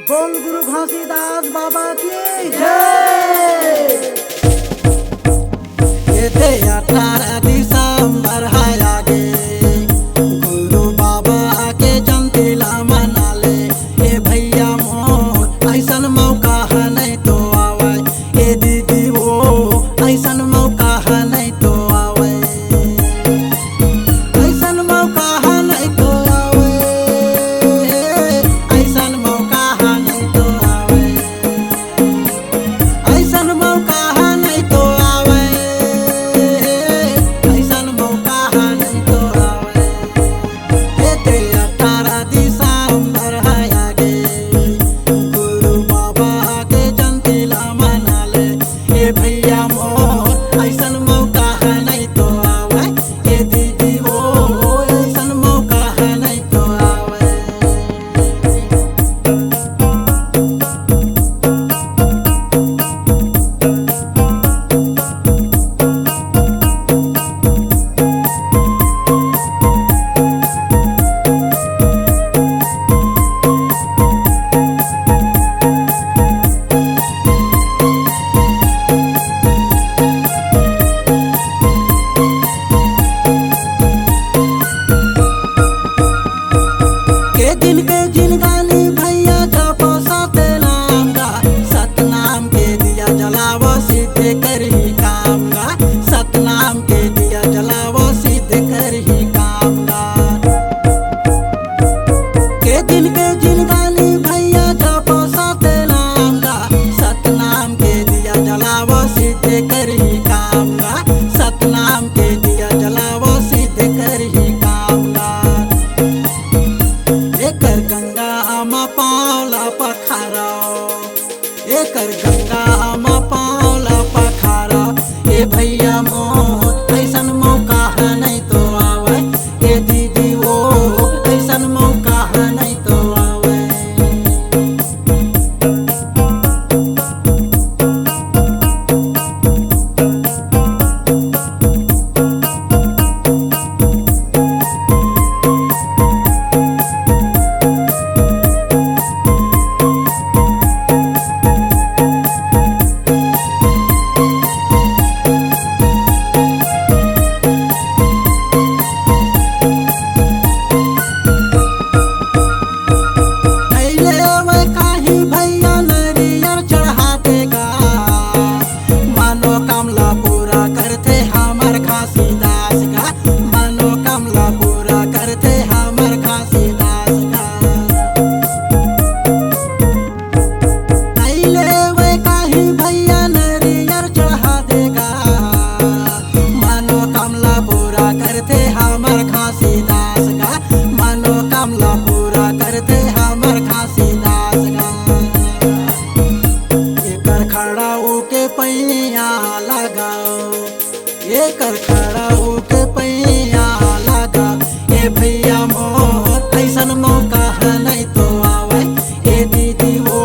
बोल गुरु घासीदास बाबा की जय। येते 18 दिसंबर है आगे, गुरु बाबा के जयंतीला मनाले। ए भैया मोर ऐसन मौका है नहीं तो आवे, ए दीदी वो ऐसन मौका है नहीं तो आवे, ऐसन मौका है नहीं तो आवे, ऐसन मौका है नहीं तो आवे, ऐसन मौका है नहीं तो आवे, ऐसन मौका है नहीं तो आवे। येते 18 दिसंबर है आगे, गुरु बाबा के जयंतीला मनाले। ए भैया मोर ऐसन मौका है नहीं तो आवे, ए दीदी वो ऐसन मौका है नहीं तो आवे। के जिन गानी भैया जपो सतनाम गा, सतनाम के दिया जलावो सिद्ध करही काम गा, सतनाम के दिया जलावो सिद्ध करही काम गा। के जिन गानी भैया जपो सतनाम गा, सतनाम के दिया जलावो सिद्ध करही काम गा, सतनाम के दिया जलावो सिद्ध करही काम गा। एकर गंगा आमा पावला पखारा, एकर गंगा आमा पावला पखारा। ए भैया मोर ऐसन मौका है नहीं तो आवे, ए दीदी वो ऐसन मौका है नहीं तो आवे। पहले वे काही भैया नरियर चढ़ा देगा, मानो कमला पूरा करते हमर घासीदास का, मानो कमला पूरा करते हमर घासीदास का। पहले वे काही भैया नरियर चढ़ा देगा, मानो कमला पूरा करते हमर घासीदास का, मानो कमला पूरा करते हमर घासीदास का। एकर खड़ा होके पैया लगाओ, एकर खड़ा होके पैया लगाओ। ए भैया मोर ऐसन मौका है नहीं तो आवे, ए दीदी वो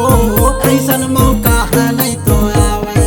ऐसन मौका है नहीं तो आवे।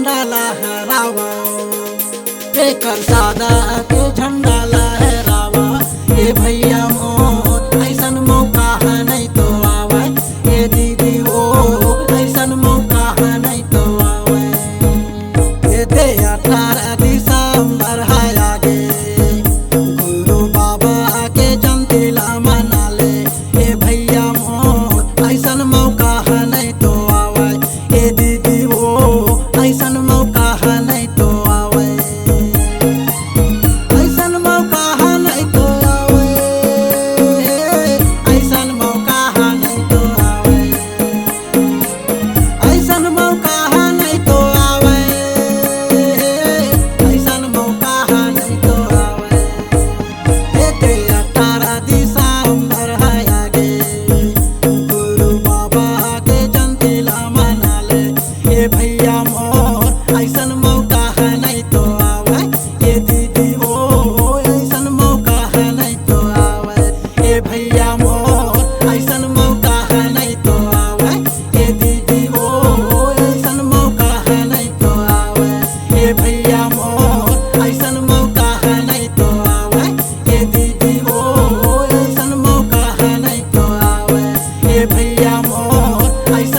झंडा लहरावा, एकर सादा के झंडा लहरावा। ए भैया मोर ऐसन मौका है नहीं तो आवे, ए दीदी ओ ऐसन मौका है नहीं तो आवे। ए दे 18 दिसंबर है आगे, गुरु बाबा के जयंतीला मना ले। ए भैया मोर ऐसन मौका है नहीं तो आवे, ए दीदी ओ ऐसन मौका है नहीं तो आवे। ऐसन मौका है नहीं तो आवे, ऐसन मौका है नहीं तो आवे, ऐसन मौका है नहीं तो आवे, ऐसन मौका है नहीं तो आवे। ए दे 18 दिसंबर है आगे, गुरु बाबा के जयंतीला मना ले। ए भैया मोर ऐसन मौका है नहीं तो आवे, ए दीदी ओ ऐसन मौका है नहीं तो आवे। ए भैया मोर ऐसन मौका है नहीं तो आवे, ए दीदी ओ ऐसन मौका है नहीं तो आवे। ए भैया मोर ऐसन मौका है नहीं तो आवे, ए दीदी ओ ऐसन मौका है नहीं तो आवे। ए भैया मोर ऐसन